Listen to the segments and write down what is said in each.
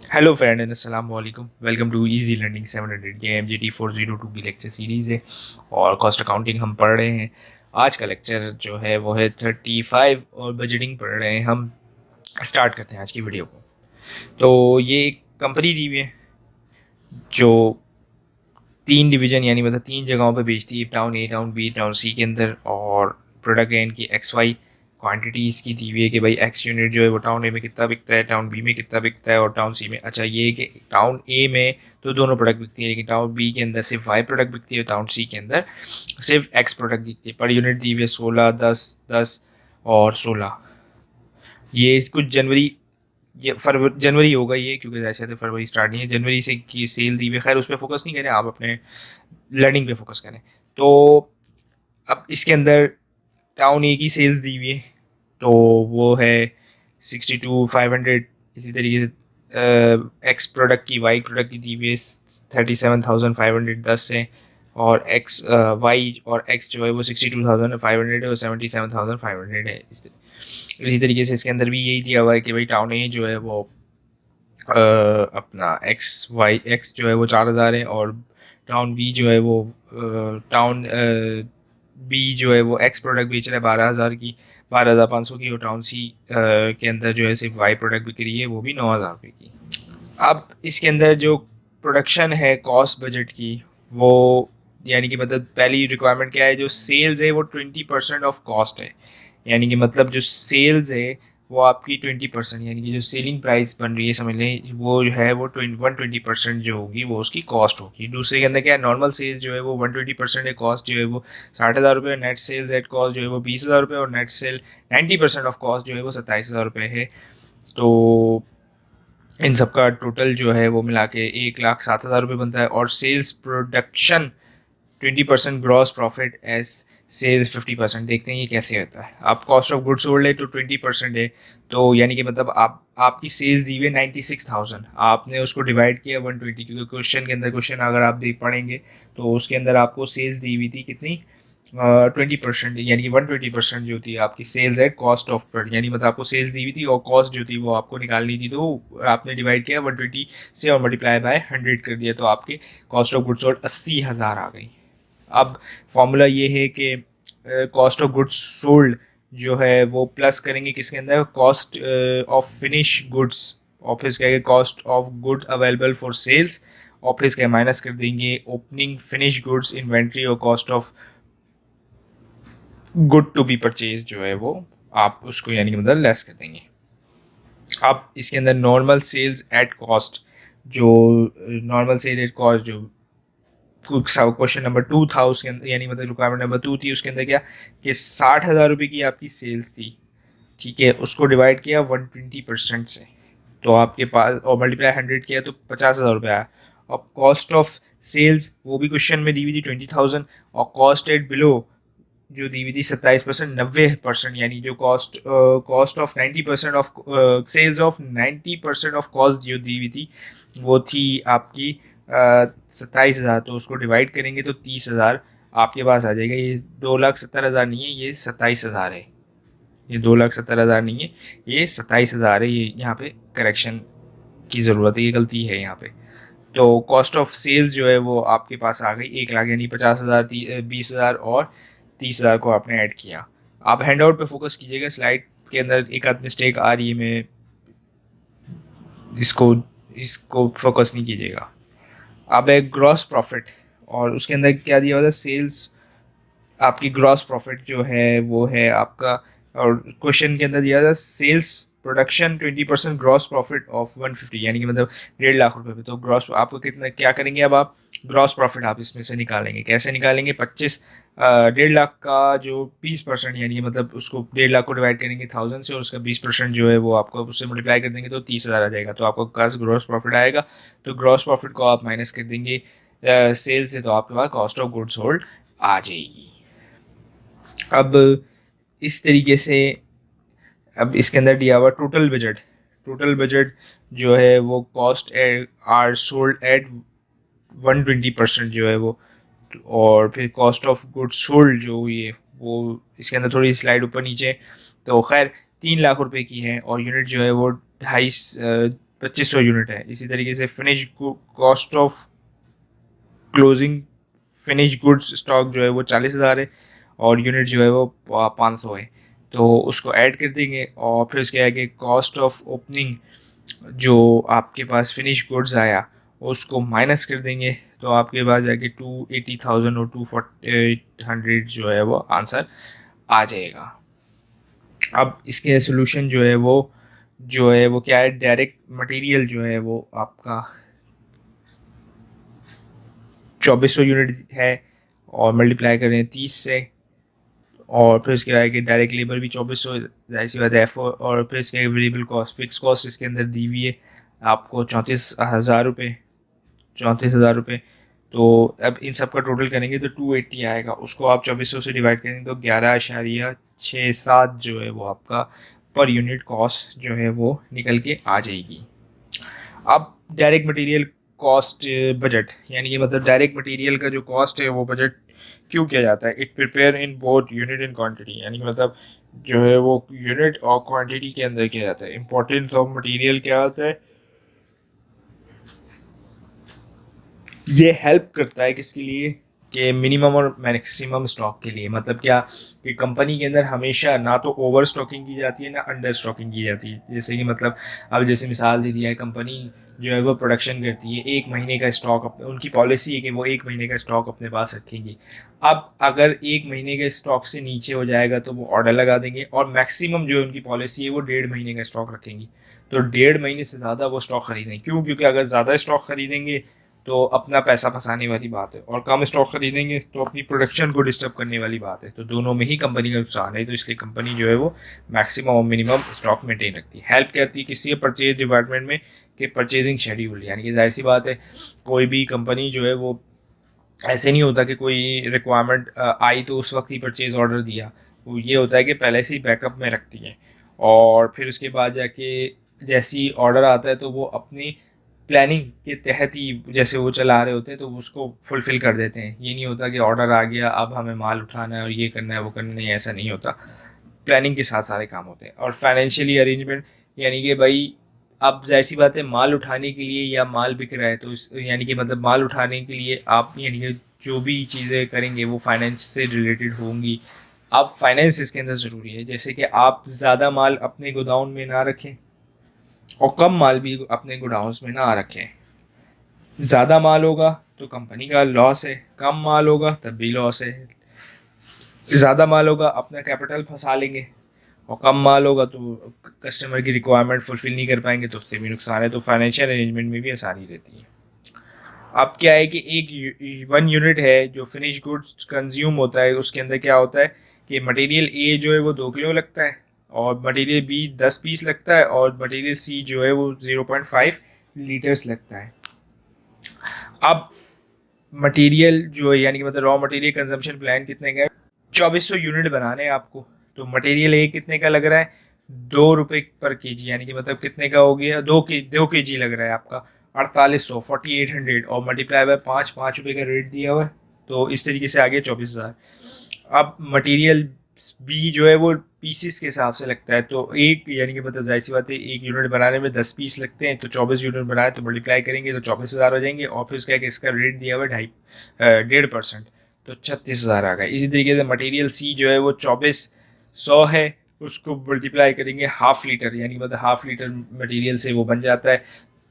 Hello friend and अस्सलाम वालेकुम। Welcome to easy learning 700। ये MGT 402 की लेक्चर सीरीज़ है और कॉस्ट अकाउंटिंग हम पढ़ रहे हैं। आज का लेक्चर जो है वो है 35 और बजटिंग पढ़ रहे हैं हम। स्टार्ट करते हैं आज की वीडियो को। तो ये एक कंपनी दी हुई है जो 3 डिवीज़न यानी मतलब 3 जगहों पे बेचती है, टाउन ए, टाउन बी, टाउन सी के अंदर। और प्रोडक्ट है इनकी XY। क्वांटिटी इसकी दी हुई है कि भाई X यूनिट जो है वो टाउन ए में कितना बिकता है, टाउन बी में कितना बिकता है और टाउन सी में। अच्छा, ये कि टाउन ए में तो दोनों प्रोडक्ट बिकती है, लेकिन टाउन बी के अंदर सिर्फ Y प्रोडक्ट बिकती है, टाउन सी के अंदर सिर्फ X प्रोडक्ट बिकती है। पर यूनिट दी हुई है 16, 10, 10 और 16। ये कुछ जनवरी, ये फरवरी जनवरी होगा ये, क्योंकि ऐसे तो फरवरी स्टार्ट नहीं है, जनवरी से की सेल दी हुई है। खैर उस पर फोकस नहीं करें, आप अपने लर्निंग पे फोकस करें। तो अब इसके अंदर टाउन ए की सेल्स दी हुई है, तो वो है 62,500। इसी तरीके से एक्स प्रोडक्ट की, वाई प्रोडक्ट की दी हुई है 37,500 10 से। और एक्स वाई और एक्स जो है वो 62,500 है और 77,500 है। इसी तरीके से इसके अंदर भी यही दिया हुआ है कि भाई टाउन ए जो है वो अपना एक्स जो है वो 4,000 है, और टाउन बी जो है वो टाउन बी जो है वो एक्स प्रोडक्ट बेच रहा है 12,000 की, 12,500 की। और टाउन सी के अंदर जो है सिर्फ वाई प्रोडक्ट बिक रही है, वो भी 9,000 रुपये की। अब इसके अंदर जो प्रोडक्शन है कॉस्ट बजट की, वो यानी कि मतलब पहली रिक्वायरमेंट क्या है, जो सेल्स है वो 20% ऑफ कॉस्ट है। यानी कि मतलब जो सेल्स है वो आपकी 20%, यानी कि जो सेलिंग प्राइस बन रही है समझ लें, वो जो है वो 120% जो होगी वो उसकी कॉस्ट होगी। दूसरे के अंदर क्या है, नॉर्मल सेल्स जो है वो 120% है, कॉस्ट जो है वो 60,000 रुपये, नेट सेल्स एट कॉस्ट जो है वो 20,000 रुपये, और नेट सेल 90% ऑफ कॉस्ट जो है वो 27,000 रुपये है। तो इन सब का टोटल जो है वो मिला के 1,07,000 रुपये बनता है। और sales production 20% gross profit as sales 50%। देखते हैं ये कैसे होता है। आप कॉस्ट ऑफ गुड्स सोल्ड है तो 20% है, तो यानी कि मतलब आप आपकी सेल्स दी हुई है 96,000, आपने उसको डिवाइड किया 120, क्योंकि क्वेश्चन के अंदर क्वेश्चन अगर आप देख पढ़ेंगे तो उसके अंदर आपको सेल्स दी हुई थी कितनी, 20%, यानी कि 120% जो थी आपकी sales at cost of product. यानी मतलब आपको सेल्स दी हुई थी और कॉस्ट जो थी वो आपको निकालनी थी, तो आपने डिवाइड किया 120 से और मल्टीप्लाई बाय 100 कर दिया, तो आपके कॉस्ट ऑफ गुड्स सोल्ड 80,000 आ गई। अब फॉर्मूला ये है कि कॉस्ट ऑफ गुड्स सोल्ड जो है वो प्लस करेंगे किसके अंदर, कॉस्ट ऑफ फिनिश गुड्स, और फिर क्या cost of good available for sales, और फिर क्या माइनस कर देंगे ओपनिंग फिनिश गुड्स इन्वेंट्री, और cost of good to be purchase जो है वो आप उसको यानी कि मतलब लेस कर देंगे। अब इसके अंदर नॉर्मल सेल्स एट कॉस्ट, जो नॉर्मल सेल एट कॉस्ट जो क्वेश्चन नंबर 2 था उसके अंदर, यानी मतलब रिक्वायरमेंट नंबर 2 थी, उसके अंदर क्या कि 60,000 रुपये की आपकी सेल्स थी, ठीक है, उसको डिवाइड किया 120% से, तो आपके पास और मल्टीप्लाई 100 किया तो 50,000 रुपये आया। अब कॉस्ट ऑफ सेल्स वो भी क्वेश्चन में दी हुई थी 20,000, और कॉस्ट एट बिलो जो दी हुई थी 27%, 90%, यानी जो cost of 90% of sales of 90% of cost जो दी हुई थी वो थी आपकी 27,000, तो उसको डिवाइड करेंगे तो 30,000 आपके पास आ जाएगा। ये 2,70,000 नहीं है, ये 27,000 है। ये 2,70,000 नहीं है, ये 27,000 है। ये यहाँ पे करेक्शन की ज़रूरत है, ये गलती है यहाँ पे। तो कॉस्ट ऑफ सेल्स जो है वो आपके पास आ गई 1,00,000, यानी 50,000, 20,000 और 30,000 को आपने ऐड किया। आप हैंड आउट पे फोकस कीजिएगा, स्लाइड के अंदर एक आध मिस्टेक आ रही है, मैं इसको इसको फोकस नहीं कीजिएगा। अब एक ग्रॉस प्रॉफिट, और उसके अंदर क्या दिया हुआ था, सेल्स आपकी ग्रॉस प्रॉफिट जो है वो है आपका, और क्वेश्चन के अंदर दिया था sales production 20% gross profit of 150, यानी कि मतलब 1,50,000 रुपये पे। तो ग्रॉस आपको कितना क्या करेंगे, अब आप ग्रॉस प्रॉफिट आप इसमें से निकालेंगे, कैसे निकालेंगे, 1,50,000 का जो 20%, यानी कि मतलब उसको 1,50,000 को डिवाइड करेंगे 1,000 से, और उसका 20% जो है वो आपको उससे मल्टीप्लाई कर देंगे तो 30,000 आ जाएगा, तो आपको पास ग्रॉस प्रॉफिट आएगा। तो ग्रॉस प्रॉफिट को आप माइनस कर देंगे सेल्स से, तो आपके पास कॉस्ट ऑफ गुड्स सोल्ड आ जाएगी। अब इस तरीके से अब इसके अंदर दिया हुआ टोटल बजट, टोटल बजट जो है वो कॉस्ट आर सोल्ड एट 120% जो है वो, और फिर कॉस्ट ऑफ गुड्स सोल्ड जो हुई है वो इसके अंदर थोड़ी स्लाइड ऊपर नीचे, तो खैर 3,00,000 रुपये की है, और यूनिट जो है वो 2500 यूनिट है। इसी तरीके से finish cost of closing finish goods stock जो है वो 40,000 है और यूनिट जो है वो 500 है, तो उसको ऐड कर देंगे और फिर उसके आगे कॉस्ट ऑफ ओपनिंग जो आपके पास फिनिश गुड्स आया उसको माइनस कर देंगे, तो आपके पास जाके 280,000 और 2,400 जो है वो आंसर आ जाएगा। अब इसके सोल्यूशन जो है वो क्या है, डायरेक्ट मटेरियल जो है वो आपका 2400 यूनिट है और मल्टीप्लाई करें 30 से, और फिर उसके आगे डायरेक्ट लेबर भी 2400, जाहिर सी बात है और फिर इसके आगे वेरिएबल कॉस्ट फिक्स कॉस्ट इसके अंदर दी हुई है आपको 34,000 रुपये। तो अब इन सब का टोटल करेंगे तो 280 आएगा, उसको आप 2400 से डिवाइड करेंगे तो 11.67 जो है वो आपका पर यूनिट कॉस्ट जो है वो निकल के आ जाएगी। अब डायरेक्ट मटेरियल कॉस्ट बजट, यानी कि मतलब डायरेक्ट मटेरियल का जो कॉस्ट है वो बजट क्यों किया जाता है। It prepare in both unit and quantity, यानी कि मतलब जो है वो यूनिट और क्वांटिटी के अंदर किया जाता है। इंपॉर्टेंस ऑफ मटेरियल क्या होता है, ये हेल्प करता है किसके लिए कि मिनिमम और मैक्सिमम स्टॉक के लिए। मतलब क्या कि कंपनी के अंदर हमेशा ना तो ओवर स्टॉकिंग की जाती है ना अंडर स्टॉकिंग की जाती है। जैसे कि मतलब अब जैसे मिसाल दे दिया है, कंपनी जो है वो प्रोडक्शन करती है 1 महीने का स्टॉक, उनकी पॉलिसी है कि वो 1 महीने का स्टॉक अपने पास रखेंगे। अब अगर 1 महीने के स्टॉक से नीचे हो जाएगा तो वो ऑर्डर लगा देंगे, और मैक्सिमम जो उनकी पॉलिसी है वो 1.5 महीने का स्टॉक रखेंगी। तो 1.5 महीने से ज़्यादा वो स्टॉक खरीदेंगे, क्यों? क्योंकि अगर ज़्यादा स्टॉक खरीदेंगे तो अपना पैसा फंसाने वाली बात है, और कम स्टॉक खरीदेंगे तो अपनी प्रोडक्शन को डिस्टर्ब करने वाली बात है। तो दोनों में ही कंपनी का नुकसान है, तो इसलिए कंपनी जो है वो मैक्सिमम और मिनिमम स्टॉक मेंटेन रखती है। हेल्प करती है किसी परचेज डिपार्टमेंट में कि परचेजिंग शेड्यूल, यानी कि जाहिर सी बात है कोई भी कंपनी जो है वो ऐसे नहीं होता कि कोई रिक्वायरमेंट आई तो उस वक्त ही परचेज ऑर्डर दिया। वो ये होता है कि पहले से ही बैकअप में रखती है, और फिर उसके बाद जाके जैसी ऑर्डर आता है तो वो अपनी प्लानिंग के तहत ही जैसे वो चला रहे होते हैं तो उसको फुलफ़िल कर देते हैं। ये नहीं होता कि ऑर्डर आ गया अब हमें माल उठाना है और ये करना है वो करना है, ऐसा नहीं होता। प्लानिंग के साथ सारे काम होते हैं। और फाइनेंशियली अरेंजमेंट, यानी कि भाई अब जाहिर सी बात है माल उठाने के लिए या माल बिक रहा है तो यानी कि मतलब माल उठाने के लिए आप यानी कि जो भी चीज़ें करेंगे वो फाइनेंस से रिलेटेड होंगी। अब फाइनेंस इसके अंदर ज़रूरी है, जैसे कि आप ज़्यादा माल अपने गोदाउन में ना रखें और कम माल भी अपने गोडाउंस में ना रखें। ज़्यादा माल होगा तो कंपनी का लॉस है, कम माल होगा तब भी लॉस है। ज़्यादा माल होगा अपना कैपिटल फंसा लेंगे, और कम माल होगा तो कस्टमर की रिक्वायरमेंट फुलफिल नहीं कर पाएंगे तो उससे भी नुकसान है। तो फाइनेंशियल अरेंजमेंट में भी आसानी रहती है। अब क्या है कि एक 1 यूनिट है जो फिनिश गुड्स कंज्यूम होता है, उसके अंदर क्या होता है कि मटेरियल ए जो है वो 2 किलो लगता है और मटेरियल बी 10 पीस लगता है और मटेरियल सी जो है वो 0.5 लीटर्स लगता है। अब मटेरियल जो है यानी कि मतलब रॉ मटेरियल कंजम्पशन प्लान कितने का है, 2400 यूनिट बनाने हैं आपको। तो मटेरियल ए कितने का लग रहा है, 2 रुपये पर केजी, यानी कि मतलब कितने का हो गया, 2 केजी लग रहा है आपका 4800 4800, और मल्टीप्लाई बाय 5 रुपये का रेट दिया हुआ है, तो इस तरीके से आ गया 24,000। अब मटेरियल बी जो है वो पीसीस के हिसाब से लगता है, तो एक यानी कि मतलब जाहिर सी बात है 1 यूनिट बनाने में 10 पीस लगते हैं, तो 24 यूनिट बनाए तो मल्टीप्लाई करेंगे तो 24,000 हो जाएंगे, और फिर उसका इसका रेट दिया हुआ है 1.5%, तो 36,000 आ गए। इसी तरीके से मटेरियल सी जो है वो 2400 है, उसको मल्टीप्लाई करेंगे हाफ लीटर, यानी मतलब हाफ लीटर मटेरियल से वो बन जाता है,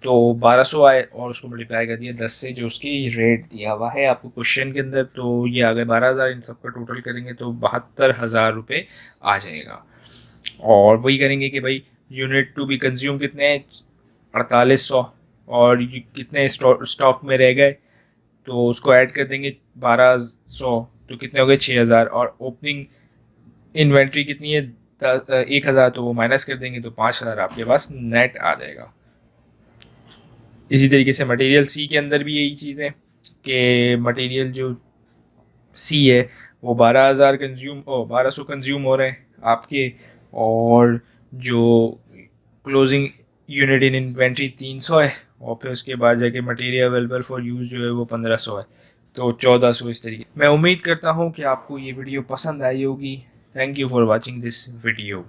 तो 1200 आए और उसको मल्टीप्लाई कर दिया 10 से जो उसकी रेट दिया हुआ है आपको क्वेश्चन के अंदर, तो ये आ गए 12,000। इन सबका टोटल करेंगे तो 72,000 रुपये आ जाएगा। और वही करेंगे कि भाई यूनिट टू बी कंज्यूम कितने हैं, 4800, और कितने स्टॉक में रह गए तो उसको ऐड कर देंगे 1200, तो कितने हो गए 6,000, और ओपनिंग इन्वेंट्री कितनी है 1,000, तो वो माइनस कर देंगे तो 5,000 आपके पास नेट आ जाएगा। इसी तरीके से मटेरियल सी के अंदर भी यही चीज़ है कि मटेरियल जो सी है वो 1200 कंज्यूम हो रहे हैं आपके, और जो क्लोजिंग यूनिट इन इन्वेंट्री 300 है, और फिर उसके बाद जाके मटेरियल अवेलेबल फॉर यूज़ जो है वो 1500 है, तो 1400 इस तरीके। मैं उम्मीद करता हूँ कि आपको ये वीडियो पसंद आई होगी। Thank you for watching this video.